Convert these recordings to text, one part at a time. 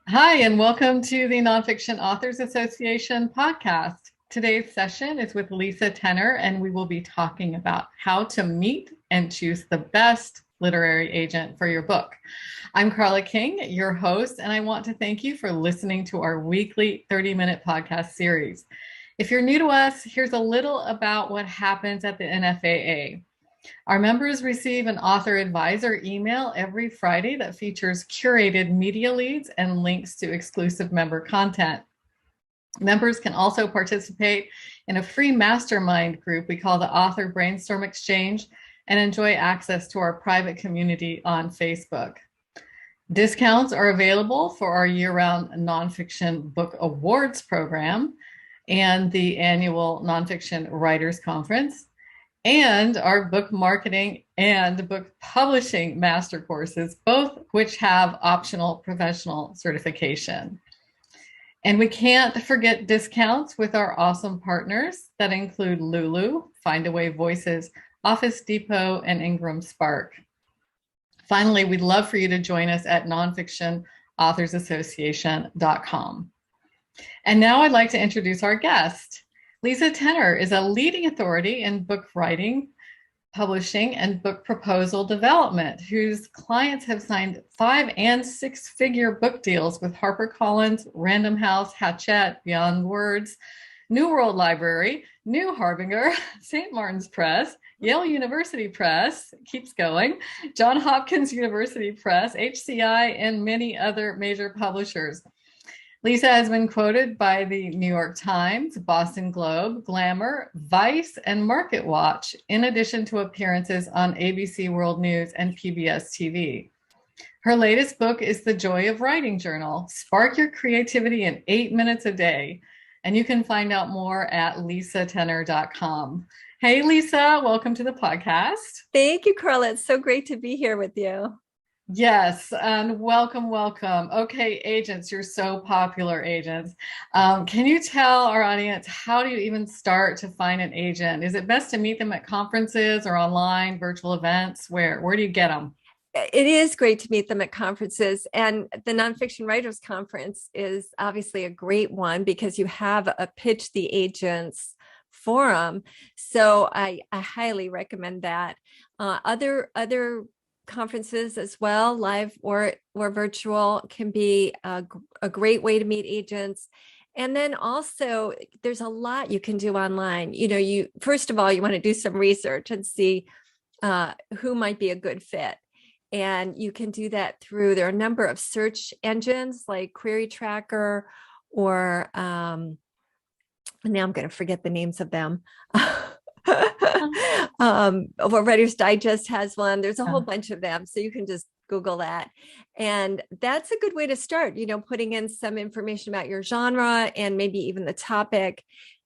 Hi, and welcome to the Nonfiction Authors Association podcast. Today's session is with Lisa Tenner, and we will be talking about how to meet and choose the best literary agent for your book. I'm Carla King, your host, and I want to thank you for listening to our weekly 30-minute podcast series. If you're new to us, here's a little about what happens at the NFAA. Our members receive an author advisor email every Friday that features curated media leads and links to exclusive member content. Members can also participate in a free mastermind group we call the Author Brainstorm Exchange and enjoy access to our private community on Facebook. Discounts are available for our year-round Nonfiction Book Awards program and the annual Nonfiction Writers Conference, and our book marketing and book publishing master courses, both which have optional professional certification. And we can't forget discounts with our awesome partners that include Lulu, Findaway Voices, Office Depot, and Ingram Spark. Finally, we'd love for you to join us at nonfictionauthorsassociation.com. And now I'd like to introduce our guest. Lisa Tenner is a leading authority in book writing, publishing, and book proposal development, whose clients have signed 5- and 6-figure book deals with HarperCollins, Random House, Hachette, Beyond Words, New World Library, New Harbinger, St. Martin's Press, Yale University Press, keeps going, Johns Hopkins University Press, HCI, and many other major publishers. Lisa has been quoted by the New York Times, Boston Globe, Glamour, Vice, and MarketWatch, in addition to appearances on ABC World News and PBS TV. Her latest book is The Joy of Writing Journal, Spark Your Creativity in 8 minutes a day. And you can find out more at lisatenner.com. Hey, Lisa, welcome to the podcast. Thank you, Carla. It's so great to be here with you. Yes, and welcome. Okay, agents, you're so popular, agents. Can you tell our audience, how do you even start to find an agent? Is it best to meet them at conferences or online, virtual events? Where do you get them? It is great to meet them at conferences, and the Nonfiction Writers Conference is obviously a great one because you have a Pitch the Agents forum. So I highly recommend that. Other conferences as well, live or virtual, can be a great way to meet agents. And then also there's a lot you can do online. You first of all, you want to do some research and see who might be a good fit. And you can do that there are a number of search engines like Query Tracker or now I'm going to forget the names of them. Writer's Digest has one. There's a whole bunch of them. So you can just Google that. And that's a good way to start, putting in some information about your genre and maybe even the topic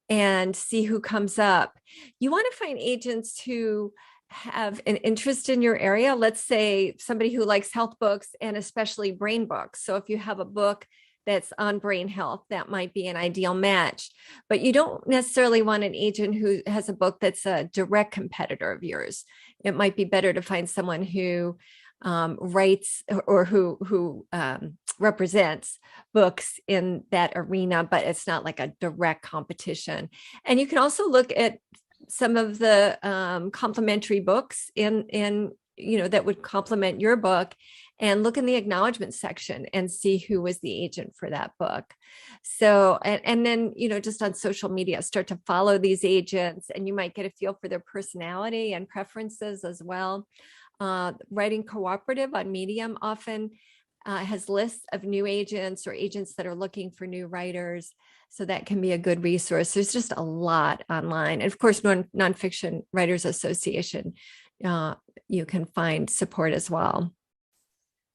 and see who comes up. You want to find agents who have an interest in your area. Let's say somebody who likes health books and especially brain books. So if you have a book that's on brain health, that might be an ideal match. But you don't necessarily want an agent who has a book that's a direct competitor of yours. It might be better to find someone who writes or who represents books in that arena, but it's not like a direct competition. And you can also look at some of the complementary books in that would complement your book, and look in the acknowledgement section and see who was the agent for that book. So, and then, just on social media, start to follow these agents, and you might get a feel for their personality and preferences as well. Writing Cooperative on Medium often has lists of new agents or agents that are looking for new writers. So that can be a good resource. There's just a lot online. And of course, Nonfiction Writers Association, you can find support as well.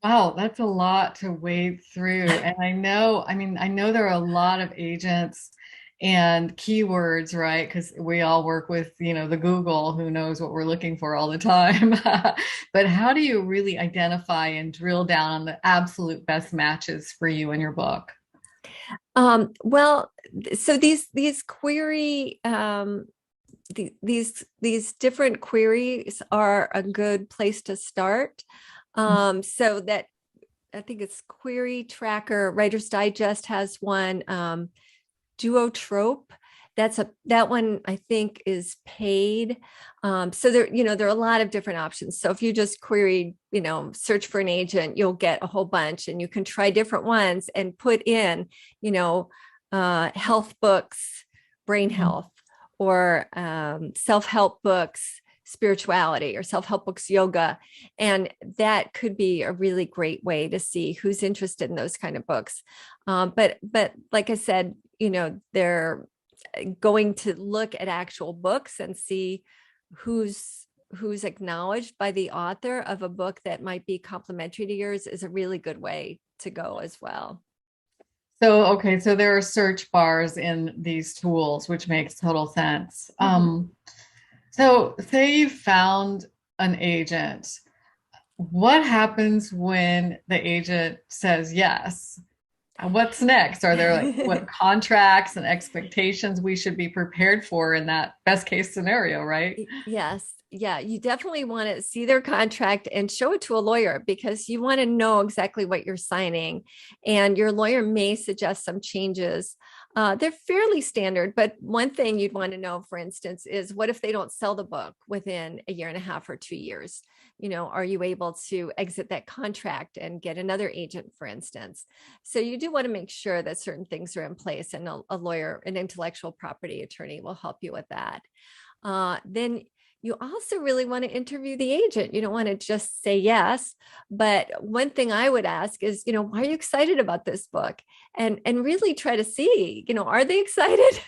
Wow, that's a lot to wade through. And I know there are a lot of agents and keywords, right? Because we all work with, the Google, who knows what we're looking for all the time. But how do you really identify and drill down on the absolute best matches for you in your book? Well, so these query, these different queries are a good place to start. So that I think it's Query Tracker. Writer's Digest has one. Duotrope. That one I think is paid. So there are a lot of different options. So if you just query, search for an agent, you'll get a whole bunch, and you can try different ones and put in, health books, brain health, or self-help books, spirituality, or self-help books, yoga. And that could be a really great way to see who's interested in those kind of books. But like I said, they're going to look at actual books and see who's acknowledged by the author of a book that might be complementary to yours is a really good way to go as well. So there are search bars in these tools, which makes total sense. So say you found an agent. What happens when the agent says yes? What's next? Are there what contracts and expectations we should be prepared for in that best case scenario, right? Yes. Yeah, you definitely want to see their contract and show it to a lawyer, because you want to know exactly what you're signing. And your lawyer may suggest some changes. They're fairly standard, but one thing you'd want to know, for instance, is what if they don't sell the book within a year and a half or 2 years? Are you able to exit that contract and get another agent, for instance? So you do want to make sure that certain things are in place, and a lawyer, an intellectual property attorney, will help you with that. Then you also really want to interview the agent. You don't want to just say yes. But one thing I would ask is, why are you excited about this book? And really try to see, are they excited?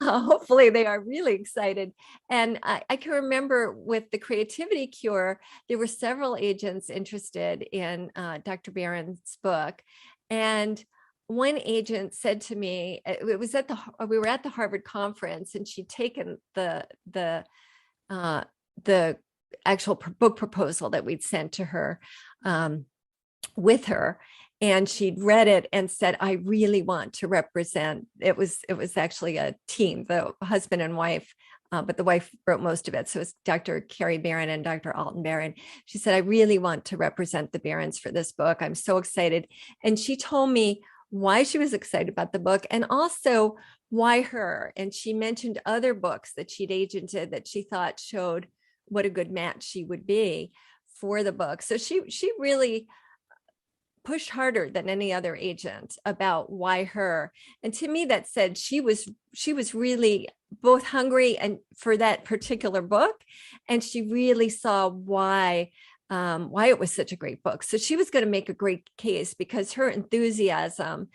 Hopefully they are really excited. And I can remember with The Creativity Cure, there were several agents interested in Dr. Barron's book. And one agent said to me, it was we were at the Harvard conference, and she'd taken the actual book proposal that we'd sent to her with her, and she'd read it and said, I really want to represent. It was actually a team, the husband and wife, but the wife wrote most of it. So it's Dr. Carrie Barron and Dr. Alton Barron. She said, I really want to represent the Barrons for this book. I'm so excited. And she told me why she was excited about the book, and also why her. And she mentioned other books that she'd agented that she thought showed what a good match she would be for the book. So she really pushed harder than any other agent about why her. And to me, that said she was really both hungry and for that particular book, and she really saw why it was such a great book. So she was going to make a great case, because her enthusiasm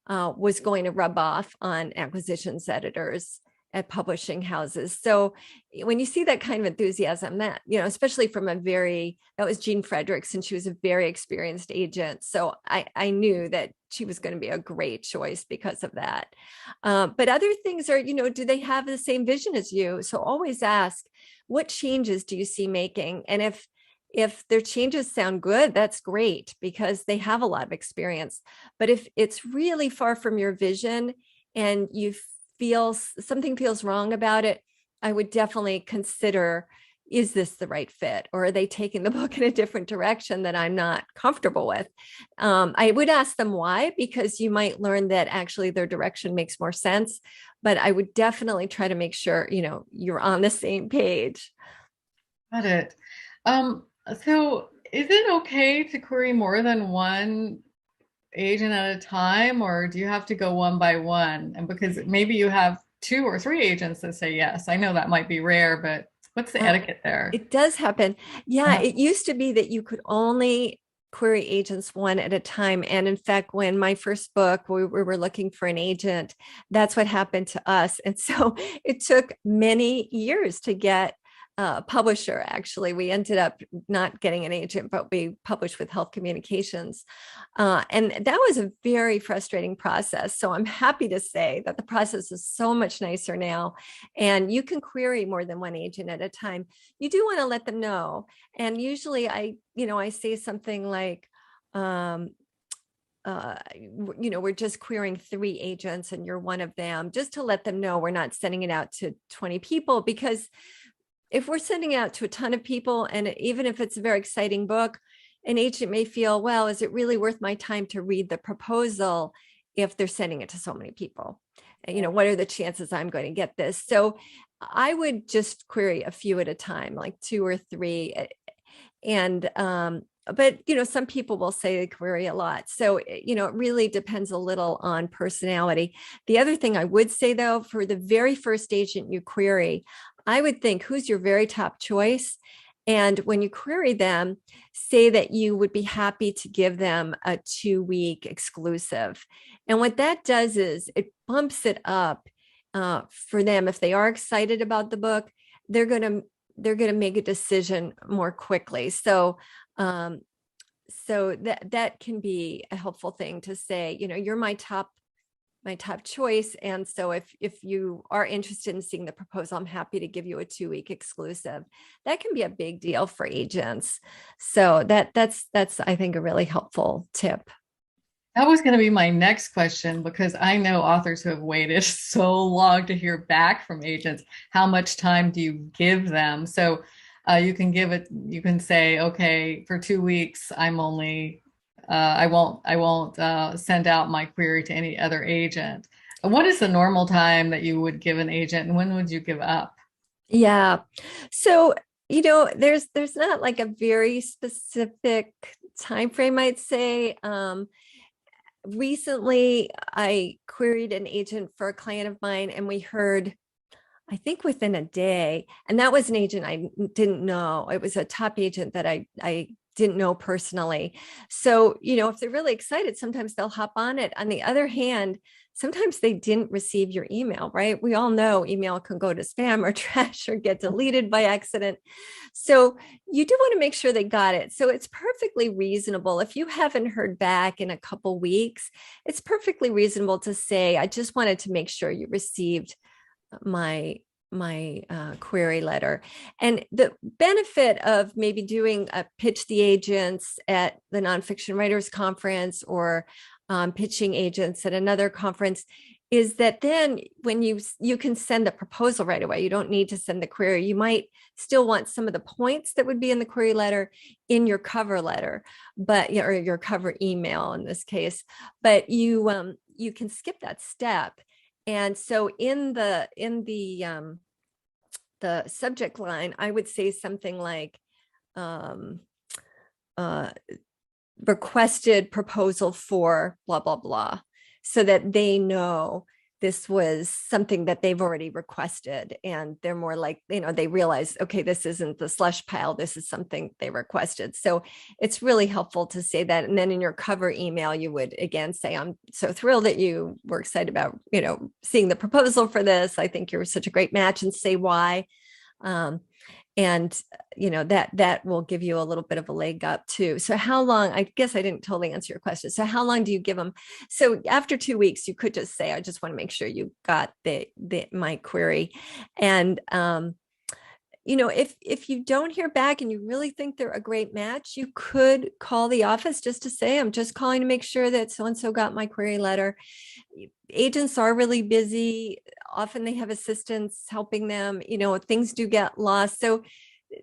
was going to rub off on acquisitions editors at publishing houses. So when you see that kind of enthusiasm, that, especially from that was Jean Fredericks, and she was a very experienced agent. So I knew that she was going to be a great choice because of that. But other things are, do they have the same vision as you? So always ask, what changes do you see making? And if their changes sound good, that's great, because they have a lot of experience. But if it's really far from your vision and you feel something feels wrong about it, I would definitely consider, is this the right fit? Or are they taking the book in a different direction that I'm not comfortable with? I would ask them why, because you might learn that actually their direction makes more sense. But I would definitely try to make sure, you're on the same page. Got it. So is it okay to query more than one agent at a time, or do you have to go one by one? And because maybe you have 2 or 3 agents that say yes. I know that might be rare, but what's the etiquette there? It does happen. Yeah, It used to be that you could only query agents one at a time. And in fact, when my first book, we were looking for an agent, that's what happened to us. And so it took many years to get publisher. Actually, we ended up not getting an agent, but we published with Health Communications. And that was a very frustrating process. So I'm happy to say that the process is so much nicer now, and you can query more than one agent at a time. You do want to let them know. And usually I say something like, we're just querying 3 agents and you're one of them, just to let them know we're not sending it out to 20 people, because if we're sending it out to a ton of people, and even if it's a very exciting book, an agent may feel, well, is it really worth my time to read the proposal if they're sending it to so many people? What are the chances I'm going to get this? So I would just query a few at a time, like 2 or 3. And, but, some people will say they query a lot. So, it really depends a little on personality. The other thing I would say, though, for the very first agent you query, I would think, who's your very top choice? And when you query them, say that you would be happy to give them a 2-week exclusive. And what that does is it bumps it up for them. If they are excited about the book, they're going to make a decision more quickly. So that can be a helpful thing to say, you're my top choice. And so if you are interested in seeing the proposal, I'm happy to give you a 2-week exclusive. That can be a big deal for agents. So that's I think a really helpful tip. That was going to be my next question, because I know authors who have waited so long to hear back from agents. How much time do you give them? So you can say, okay, for 2 weeks, I'm only, I won't send out my query to any other agent. What is the normal time that you would give an agent, and when would you give up? Yeah. So, there's not like a very specific time frame, I'd say. Recently, I queried an agent for a client of mine, and we heard, I think, within a day. And that was an agent I didn't know. It was a top agent that I didn't know personally. So, if they're really excited, sometimes they'll hop on it. On the other hand, sometimes they didn't receive your email, right? We all know email can go to spam or trash or get deleted by accident. So you do want to make sure they got it. So it's perfectly reasonable. If you haven't heard back in a couple weeks, it's perfectly reasonable to say, I just wanted to make sure you received my query letter. And the benefit of maybe doing a pitch the agents at the Nonfiction Writers Conference, or pitching agents at another conference, is that then when you can send the proposal right away. You don't need to send the query. You might still want some of the points that would be in the query letter in your cover letter, or your cover email in this case, but you can skip that step. And so in the subject line, I would say something like requested proposal for blah, blah, blah, so that they know this was something that they've already requested. And they're more like, they realize, okay, this isn't the slush pile. This is something they requested. So it's really helpful to say that. And then in your cover email, you would again say, I'm so thrilled that you were excited about, seeing the proposal for this. I think you're such a great match, and say why. And that will give you a little bit of a leg up too. So how long, I guess I didn't totally answer your question. So how long do you give them? So after 2 weeks, you could just say, I just want to make sure you got my query. And, if you don't hear back and you really think they're a great match, you could call the office just to say, I'm just calling to make sure that so-and-so got my query letter. Agents are really busy. Often they have assistants helping them, things do get lost. So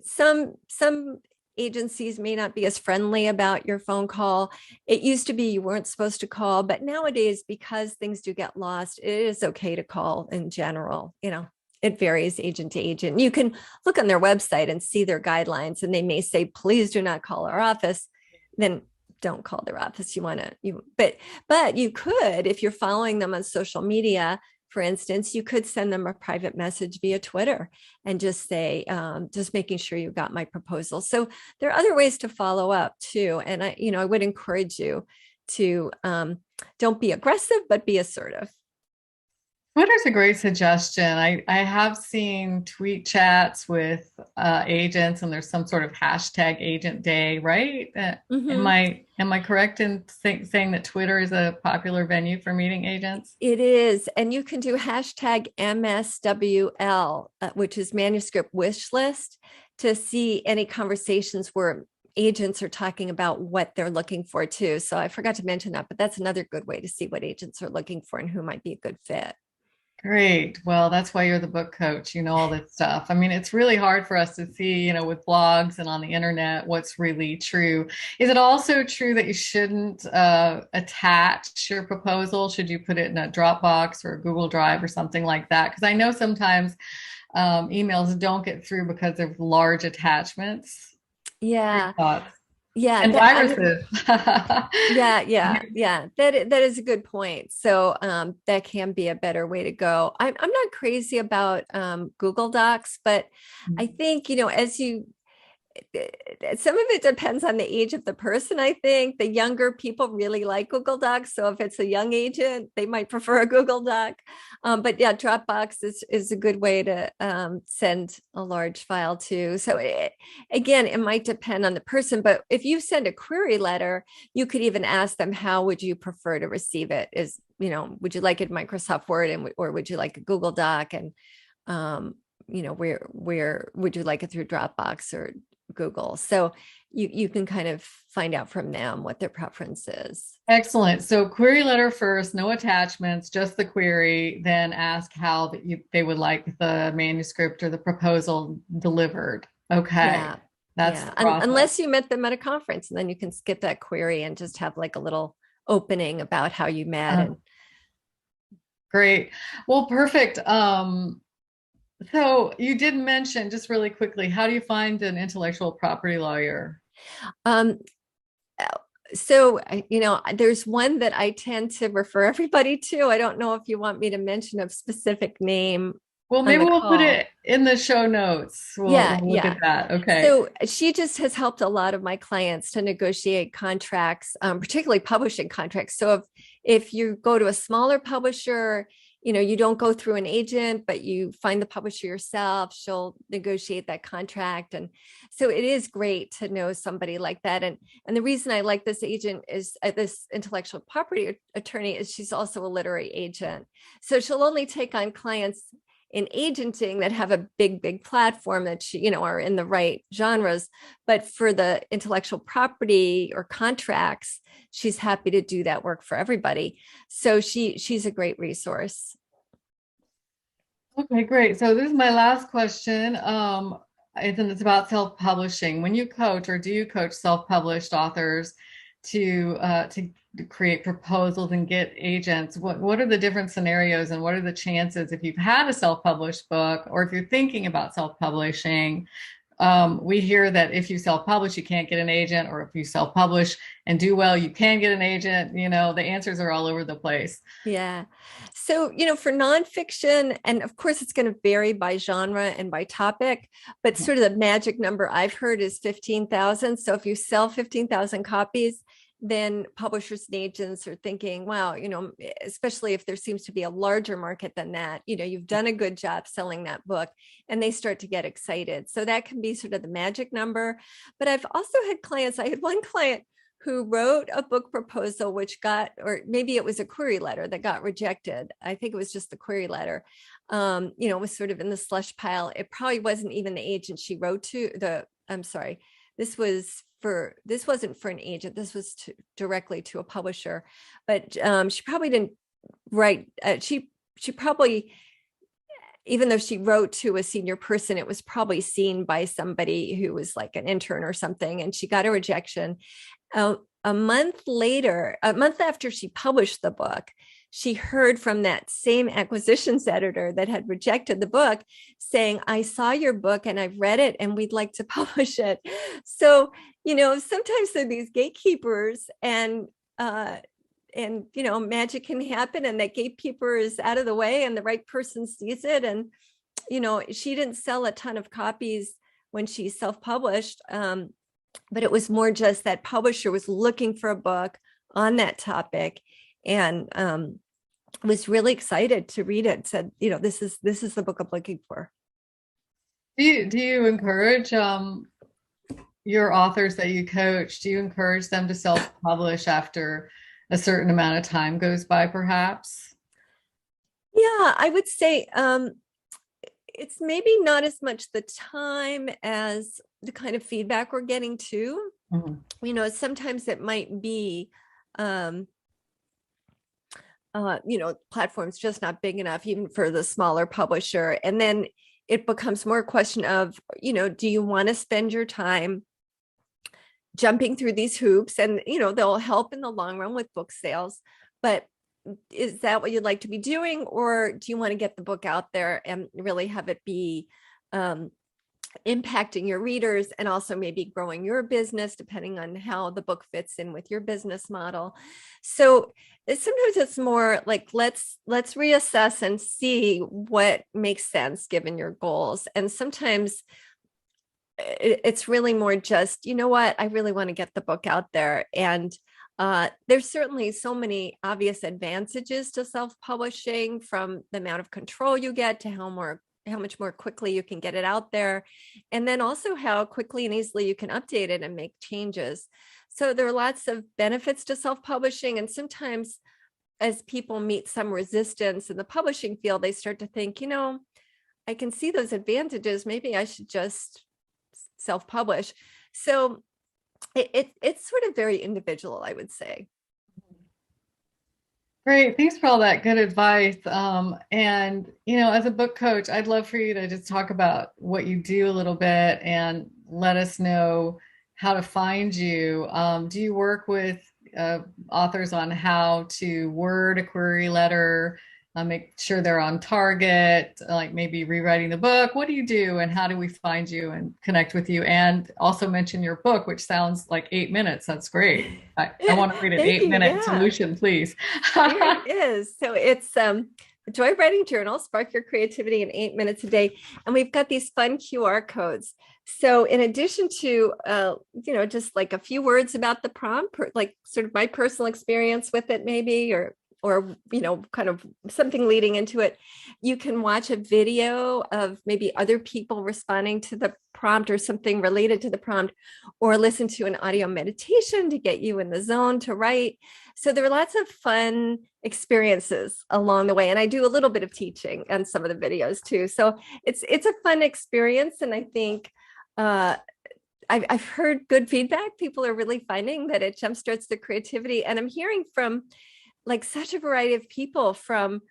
some agencies may not be as friendly about your phone call. It used to be you weren't supposed to call, but nowadays, because things do get lost, it is okay to call in general. It varies agent to agent. You can look on their website and see their guidelines, and they may say, please do not call our office. Then don't call their office. But you could, if you're following them on social media, for instance, you could send them a private message via Twitter and just say, just making sure you got my proposal. So there are other ways to follow up too. And I would encourage you to don't be aggressive, but be assertive. Twitter's a great suggestion. I have seen tweet chats with agents, and there's some sort of hashtag agent day, right? Mm-hmm. Am I correct in saying that Twitter is a popular venue for meeting agents? It is. And you can do hashtag MSWL, which is manuscript wish list, to see any conversations where agents are talking about what they're looking for too. So I forgot to mention that, but that's another good way to see what agents are looking for and who might be a good fit. Great. Well, that's why you're the book coach. You know all this stuff. I mean, it's really hard for us to see, with blogs and on the internet, what's really true. Is it also true that you shouldn't attach your proposal? Should you put it in a Dropbox or a Google Drive or something like that? Because I know sometimes emails don't get through because of large attachments. Yeah. Your thoughts? Yeah. And viruses. Yeah. That is a good point. So that can be a better way to go. I'm not crazy about Google Docs, but I think, some of it depends on the age of the person. I think the younger people really like Google Docs. So if it's a young agent, they might prefer a Google Doc. But yeah, Dropbox is a good way to send a large file to. So again, it might depend on the person. But if you send a query letter, you could even ask them, how would you prefer to receive it? Would you like it Microsoft Word or would you like a Google Doc? And where would you like it through Dropbox or Google? So you can kind of find out from them what their preference is. Excellent. So query letter first, no attachments, just the query, then ask how they would like the manuscript or the proposal delivered. Okay. Yeah. That's unless you met them at a conference, and then you can skip that query and just have like a little opening about how you met. Great. Well, perfect. So you did mention, just really quickly, how do you find an intellectual property lawyer? So, there's one that I tend to refer everybody to. I don't know if you want me to mention a specific name. Well, maybe we'll put it in the show notes. We'll look at that. Okay. So she just has helped a lot of my clients to negotiate contracts, particularly publishing contracts. So if you go to a smaller publisher, you don't go through an agent, but you find the publisher yourself, she'll negotiate that contract. And so it is great to know somebody like that. And the reason I like this agent is this intellectual property attorney is she's also a literary agent. So she'll only take on clients in agenting that have a big platform that are in the right genres. But for the intellectual property or contracts, she's happy to do that work for everybody. So she's a great resource. Okay, great. So this is my last question. It's about self-publishing. When you coach, or do you coach self-published authors to create proposals and get agents, what are the different scenarios and what are the chances if you've had a self-published book or if you're thinking about self-publishing? We hear that if you self-publish, you can't get an agent, or if you self-publish and do well, you can get an agent. The answers are all over the place. Yeah. So, for nonfiction, and of course it's going to vary by genre and by topic, but sort of the magic number I've heard is 15,000. So if you sell 15,000 copies, then publishers and agents are thinking, wow, especially if there seems to be a larger market than that, you've done a good job selling that book, and they start to get excited. So that can be sort of the magic number. But I've also had I had one client who wrote a book proposal, or maybe it was a query letter that got rejected. I think it was just the query letter. It was sort of in the slush pile. It probably wasn't even the agent she wrote to. This wasn't for an agent. This was directly to a publisher, but she probably didn't write. She probably, even though she wrote to a senior person, it was probably seen by somebody who was like an intern or something, and she got a rejection. A month after she published the book, she heard from that same acquisitions editor that had rejected the book saying, I saw your book and I've read it and we'd like to publish it. So, sometimes there are these gatekeepers, and magic can happen, and that gatekeeper is out of the way and the right person sees it. And, she didn't sell a ton of copies when she self-published, but it was more just that publisher was looking for a book on that topic, and was really excited to read it. Said, this is the book I'm looking for. Do you encourage your authors that you coach? Do you encourage them to self-publish after a certain amount of time goes by, perhaps? Yeah, I would say it's maybe not as much the time as the kind of feedback we're getting too. Mm-hmm. Sometimes it might be platform's just not big enough even for the smaller publisher. And then it becomes more a question of, do you want to spend your time jumping through these hoops? And, they'll help in the long run with book sales, but is that what you'd like to be doing? Or do you want to get the book out there and really have it be impacting your readers and also maybe growing your business, depending on how the book fits in with your business model? So sometimes it's more like, let's reassess and see what makes sense given your goals. And sometimes it's really more just, I really want to get the book out there. And there's certainly so many obvious advantages to self-publishing, from the amount of control you get to how much more quickly you can get it out there. And then also how quickly and easily you can update it and make changes. So there are lots of benefits to self-publishing. And sometimes as people meet some resistance in the publishing field, they start to think, I can see those advantages. Maybe I should just self-publish. So it's sort of very individual, I would say. Great. Thanks for all that good advice. And, as a book coach, I'd love for you to just talk about what you do a little bit and let us know how to find you. Do you work with authors on how to word a query letter, make sure they're on target, like maybe rewriting the book? What do you do, and how do we find you and connect with you? And also mention your book, which sounds like 8 minutes. That's great. I want to read an 8-minute solution, please. Here it is. So it's Joy Writing Journal, Spark Your Creativity in 8 minutes a day. And we've got these fun QR codes. So in addition to, just like a few words about the prompt, like sort of my personal experience with it maybe, or kind of something leading into it, you can watch a video of maybe other people responding to the prompt or something related to the prompt, or listen to an audio meditation to get you in the zone to write. So there are lots of fun experiences along the way. And I do a little bit of teaching on some of the videos too. So it's a fun experience. And I think I've heard good feedback. People are really finding that it jumpstarts the creativity. And I'm hearing from like such a variety of people, from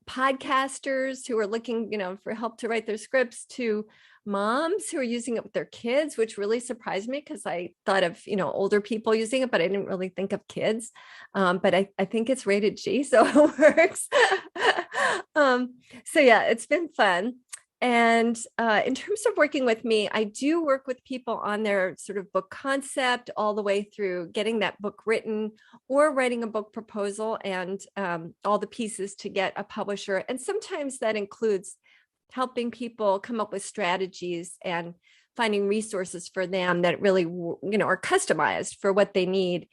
podcasters who are looking, for help to write their scripts, to moms who are using it with their kids, which really surprised me because I thought of, older people using it, but I didn't really think of kids. But I think it's rated G, so it works. So yeah, it's been fun. And in terms of working with me, I do work with people on their sort of book concept all the way through getting that book written or writing a book proposal and all the pieces to get a publisher. And sometimes that includes helping people come up with strategies and finding resources for them that really, are customized for what they need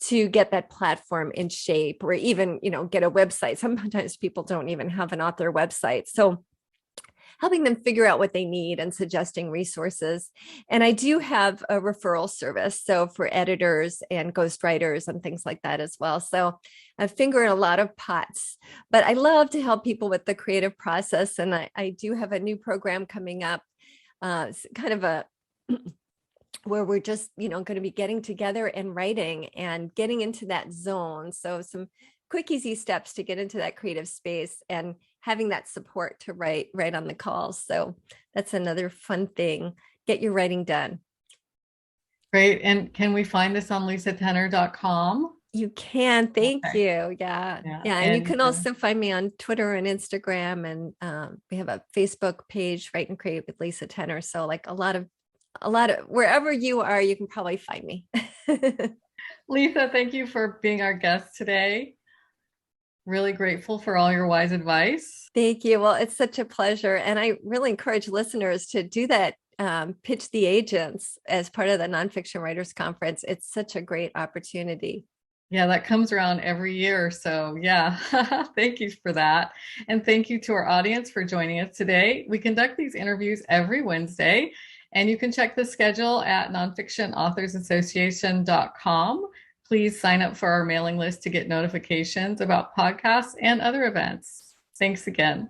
to get that platform in shape, or even, get a website. Sometimes people don't even have an author website. So helping them figure out what they need and suggesting resources. And I do have a referral service, so for editors and ghostwriters and things like that as well. So I finger in a lot of pots, but I love to help people with the creative process. And I do have a new program coming up, kind of a where we're just, going to be getting together and writing and getting into that zone. So some quick, easy steps to get into that creative space and having that support to write on the calls. So that's another fun thing. Get your writing done. Great. And can we find this on lisatenner.com? You can. Thank you. Yeah. And you can also find me on Twitter and Instagram. And we have a Facebook page, Write and Create with Lisa Tenner. So like a lot of wherever you are, you can probably find me. Lisa, thank you for being our guest today. Really grateful for all your wise advice. Thank you. Well, it's such a pleasure. And I really encourage listeners to do that. Pitch the agents as part of the Nonfiction Writers Conference. It's such a great opportunity. Yeah, that comes around every year. So yeah, thank you for that. And thank you to our audience for joining us today. We conduct these interviews every Wednesday, and you can check the schedule at nonfictionauthorsassociation.com. Please sign up for our mailing list to get notifications about podcasts and other events. Thanks again.